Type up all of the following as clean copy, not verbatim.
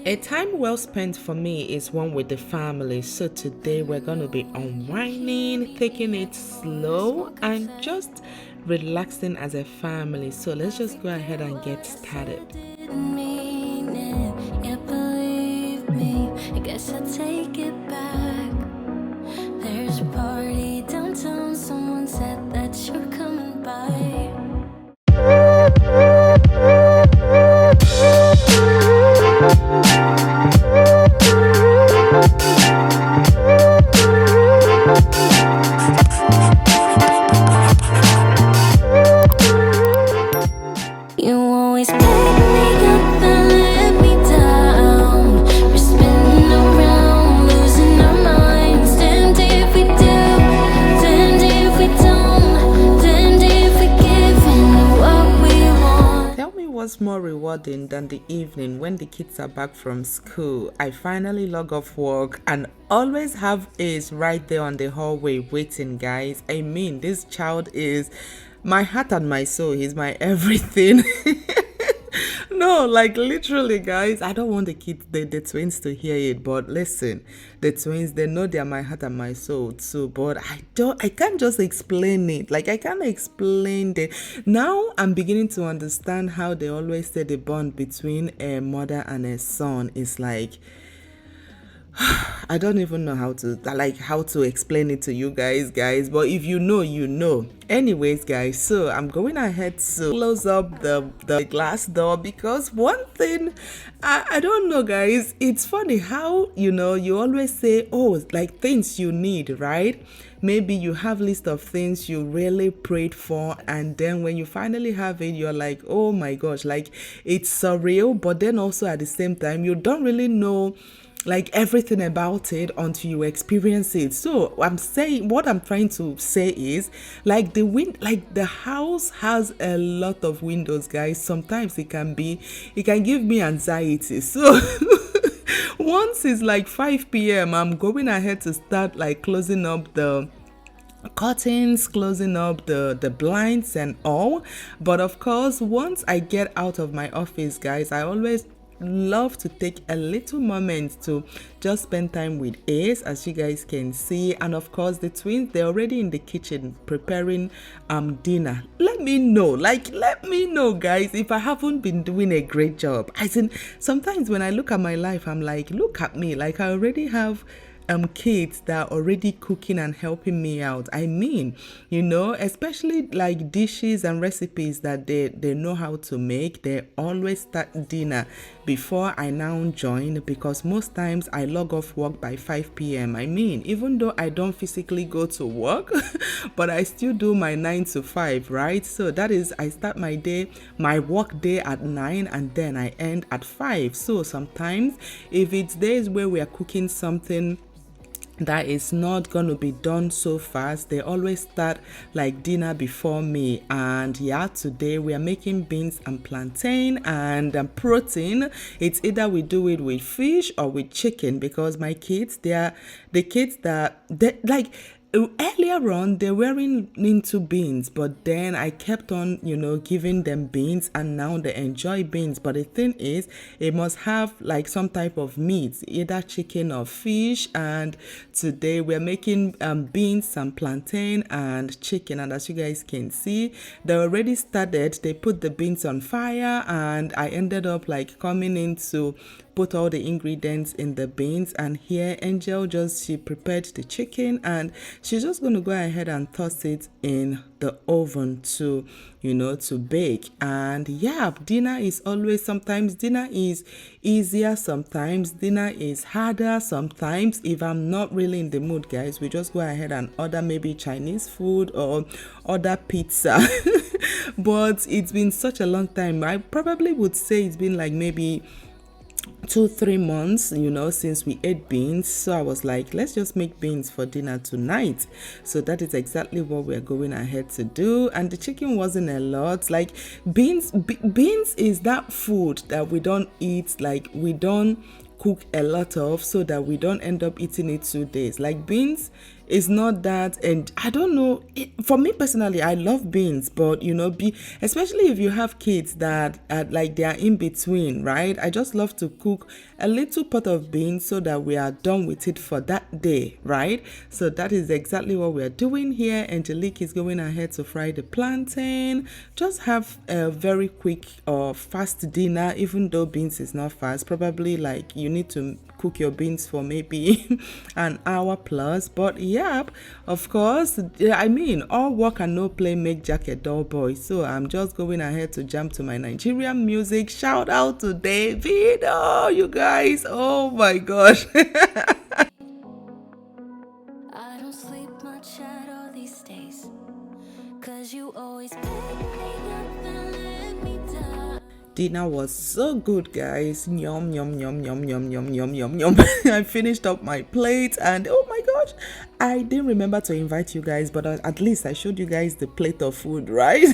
A time well spent for me is one with the family. So today we're going to be unwinding, taking it slow, and just relaxing as a family. So let's just go ahead and get started. I guess I take it back. There's a party downtown. Someone said that you're coming by. You always pick me up and let me down. We're spinning around, losing our minds. Damned if we do, damned if we don't, damned if we give in what we want. Tell me what's more rewarding than the evening when the kids are back from school. I finally log off work and always have Ace right there on the hallway waiting, guys. I mean, this child is my heart and my soul. He's my everything. No, like literally, guys. I don't want the kids, the twins to hear it, but listen, the twins, they know they're my heart and my soul too. But I can't just explain it. Like I can't explain it. Now I'm beginning to understand how they always say the bond between a mother and a son is like. I don't even know how to explain it to you guys, but if you know, you know. Anyways, guys, so I'm going ahead to close up the glass door because one thing, I don't know, guys, it's funny how, you always say, oh, like things you need, right? Maybe you have list of things you really prayed for, and then when you finally have it, you're like, oh my gosh, like it's surreal, but then also at the same time, you don't really know like everything about it until you experience it. So what I'm trying to say is like the house has a lot of windows, guys. Sometimes it can give me anxiety. So once it's like 5 p.m, I'm going ahead to start like closing up the curtains, closing up the blinds and all. But of course, once I get out of my office, guys, I always love to take a little moment to just spend time with Ace, as you guys can see. And of course, the twins, they're already in the kitchen preparing dinner. Let me know, guys, if I haven't been doing a great job. Sometimes when I look at my life, I'm like, look at me, like I already have kids that are already cooking and helping me out. I mean, especially like dishes and recipes that they know how to make. They always start dinner before I now join, because most times I log off work by 5 p.m. I mean, even though I don't physically go to work, but I still do my 9 to 5, right? So that is, I start my work day at 9 and then I end at 5. So sometimes if it's days where we are cooking something that is not going to be done so fast, they always start like dinner before me. And yeah, today we are making beans and plantain and protein. It's either we do it with fish or with chicken, because my kids, they like earlier on they weren't into beans, but then I kept on giving them beans, and now they enjoy beans. But the thing is, it must have like some type of meat, either chicken or fish. And today we're making beans and plantain and chicken. And as you guys can see, they already started. They put the beans on fire, and I ended up like coming in to put all the ingredients in the beans. And here Angel she prepared the chicken, and she's just going to go ahead and toss it in the oven to bake. And yeah, dinner is always, sometimes dinner is easier, sometimes dinner is harder. Sometimes if I'm not really in the mood, guys, we just go ahead and order maybe Chinese food or order pizza. But it's been such a long time. I probably would say it's been like maybe 2-3 months since we ate beans. So I was like, let's just make beans for dinner tonight. So that is exactly what we're going ahead to do. And the chicken wasn't a lot. Like beans is that food that we don't eat, like we don't cook a lot of, so that we don't end up eating it 2 days. Like beans It's not that, and I don't know. For me personally, I love beans, but especially if you have kids that like they are in between, right? I just love to cook a little pot of beans so that we are done with it for that day, right? So that is exactly what we are doing here. Angelique is going ahead to fry the plantain. Just have a very quick or fast dinner, even though beans is not fast. Probably like you need to cook your beans for maybe an hour plus, but yep, of course, I mean, all work and no play make Jack a dull boy. So I'm just going ahead to jump to my Nigerian music. Shout out to David, oh you guys, oh my gosh. I don't sleep much at all these days, 'cause you always pick me up and let me down. Dinner was so good, guys. Yum, yum, yum, yum, yum, yum, yum, yum, yum. I finished up my plate and oh my gosh, I didn't remember to invite you guys, but at least I showed you guys the plate of food, right?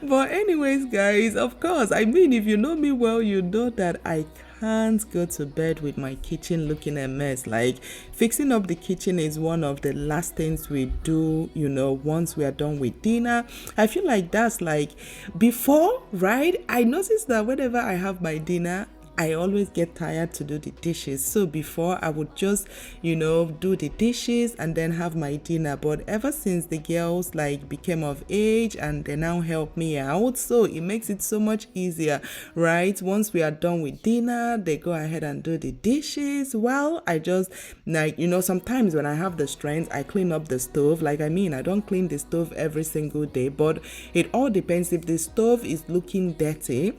But anyways, guys, of course, I mean, if you know me well, you know that I can't go to bed with my kitchen looking a mess. Like, fixing up the kitchen is one of the last things we do, once we are done with dinner. I feel like that's like before, right? I noticed that whenever I have my dinner, I always get tired to do the dishes. So before I would just, do the dishes and then have my dinner. But ever since the girls like became of age and they now help me out, so it makes it so much easier, right? Once we are done with dinner, they go ahead and do the dishes. Well, I just like, sometimes when I have the strength, I clean up the stove. Like, I mean, I don't clean the stove every single day, but it all depends. If the stove is looking dirty,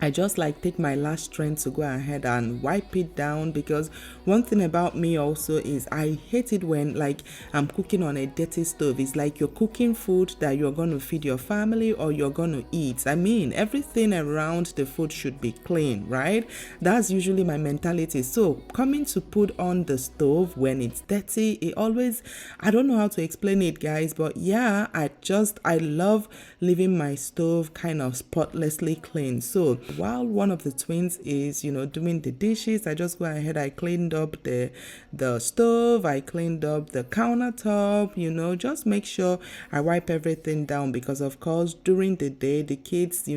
I just like take my last strength to go ahead and wipe it down, because one thing about me also is I hate it when like I'm cooking on a dirty stove. It's like you're cooking food that you're going to feed your family or you're going to eat. I mean, everything around the food should be clean, right? That's usually my mentality. So coming to put on the stove when it's dirty, it always, I don't know how to explain it, guys, but yeah, I love leaving my stove kind of spotlessly clean. So while one of the twins is, doing the dishes, I just go ahead, I cleaned up the stove, I cleaned up the countertop, just make sure I wipe everything down, because of course during the day the kids,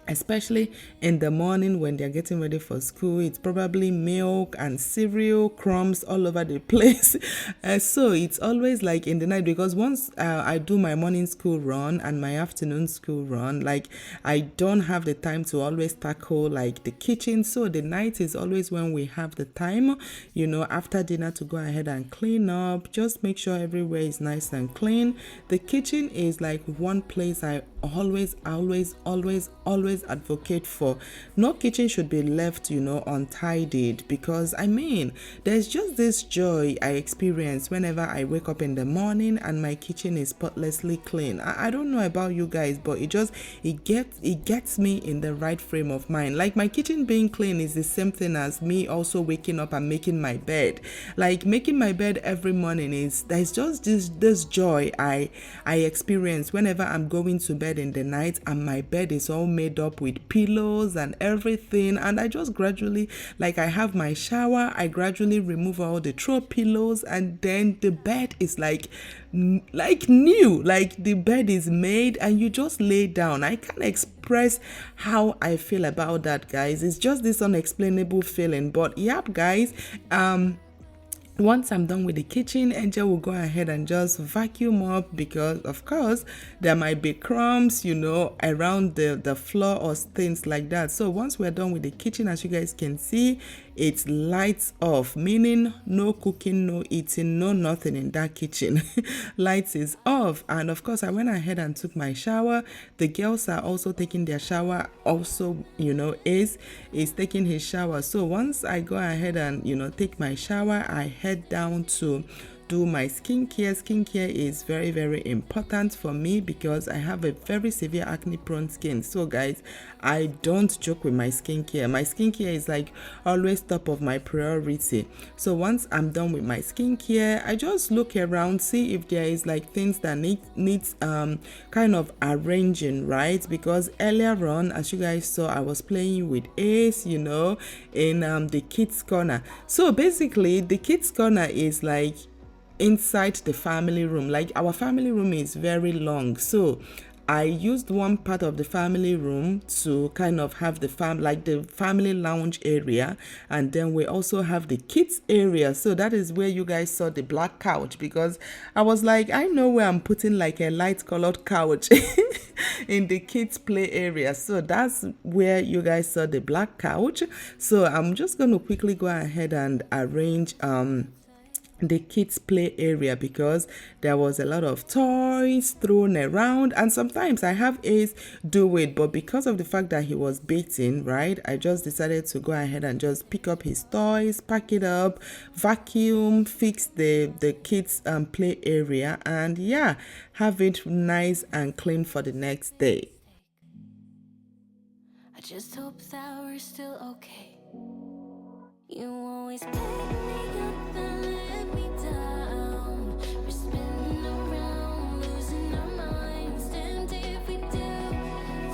especially in the morning when they're getting ready for school, it's probably milk and cereal crumbs all over the place. So it's always like in the night, because once I do my morning school run and my afternoon school run, like I don't have the time to always tackle like the kitchen. So the night is always when we have the time, after dinner, to go ahead and clean up, just make sure everywhere is nice and clean. The kitchen is like one place I always advocate for. No kitchen should be left, untidied, because I mean, there's just this joy I experience whenever I wake up in the morning and my kitchen is spotlessly clean. I don't know about you guys, but it gets me in the right frame of mind. Like, my kitchen being clean is the same thing as me also waking up and making my bed. Like, making my bed every morning there's just this joy I experience whenever I'm going to bed in the night and my bed is all made up with pillows and everything, and I just gradually, like, I have my shower, I gradually remove all the throw pillows, and then the bed is like new, like the bed is made and you just lay down. I can't express how I feel about that, guys. It's just this unexplainable feeling. But yep, guys, once I'm done with the kitchen, Angel will go ahead and just vacuum up, because of course there might be crumbs, around the floor or things like that. So once we're done with the kitchen, as you guys can see, it's lights off, meaning no cooking, no eating, no nothing in that kitchen. Lights is off. And of course I went ahead and took my shower. The girls are also taking their shower. Also, Ace is taking his shower. So once I go ahead and take my shower, I head down to do my skincare. Skincare is very, very important for me because I have a very severe acne prone skin. So guys, I don't joke with my skincare. My skincare is like always top of my priority. So once I'm done with my skincare, I just look around, see if there is like things that needs kind of arranging, right? Because earlier on, as you guys saw, I was playing with Ace, you know, in the kids corner. So basically the kids corner is like inside the family room. Like our family room is very long, so I used one part of the family room to kind of have the family lounge area, and then we also have the kids area. So that is where you guys saw the black couch, because I was like, I know where I'm putting like a light colored couch in the kids play area. So that's where you guys saw the black couch. So I'm just going to quickly go ahead and arrange the kids play area, because there was a lot of toys thrown around, and sometimes I have Ace do it, but because of the fact that he was baiting, right, I just decided to go ahead and just pick up his toys, pack it up, vacuum, fix the kids play area, and yeah, have it nice and clean for the next day. I just hope that we're still okay. You always pick me up and let me down. We're spinning around, losing our minds. Damned if we do,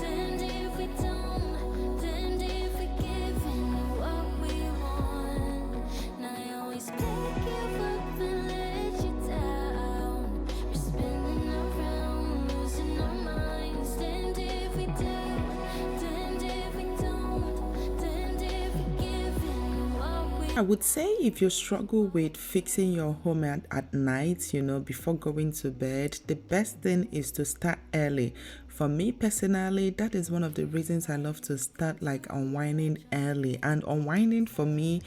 damned if we don't, damned if we give in what we want. And I always pick you up and let you down. We're spinning around, losing our minds. Damned if we do, damned if we don't, damned if we give in what we I would say if you struggle with fixing your home at night, you know, before going to bed, the best thing is to start early. For me personally, that is one of the reasons I love to start like unwinding early. And unwinding for me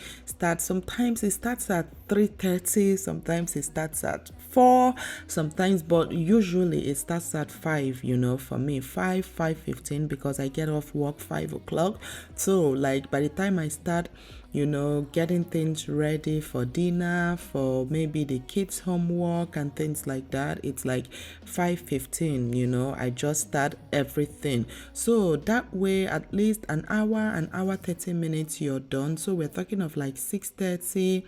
sometimes it starts at 3:30, sometimes it starts at 4, sometimes, but usually it starts at 5, you know, for me, 5:15, because I get off work 5 o'clock. So like by the time I start, you know, getting things ready for dinner, for maybe the kids' homework and things like that, it's like 5:15, you know, I just start everything. So that way, at least an hour 30 minutes, you're done. So we're talking of like 6:30,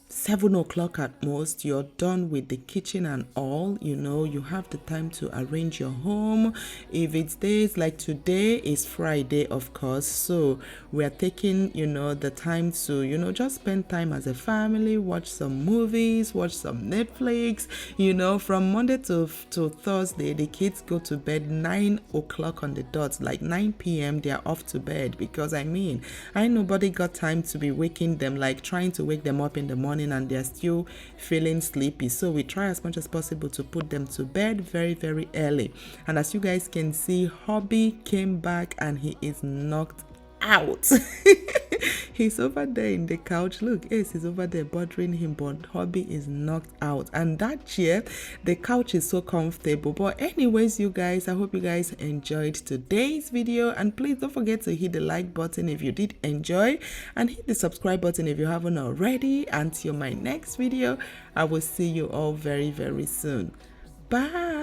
7 o'clock at most, you're done with the kitchen and all. You know, you have the time to arrange your home. If it's days like today is Friday, of course, so we're taking, you know, the time to, you know, just spend time as a family, watch some movies, watch some Netflix. You know, from Monday to Thursday, the kids go to bed 9 o'clock on the dot, like 9 p.m. they're off to bed, because I mean, I nobody got time to be waking them, like trying to wake them up in the morning and they're still feeling sleepy. So we try as much as possible to put them to bed very, very early. And as you guys can see, Hobby came back and he is knocked out. He's over there in the couch. Look, Ace is over there bothering him, but Hobby is knocked out. And that chair, the couch is so comfortable. But anyways, you guys, I hope you guys enjoyed today's video, and please don't forget to hit the like button if you did enjoy, and hit the subscribe button if you haven't already. Until my next video, I will see you all very, very soon. Bye.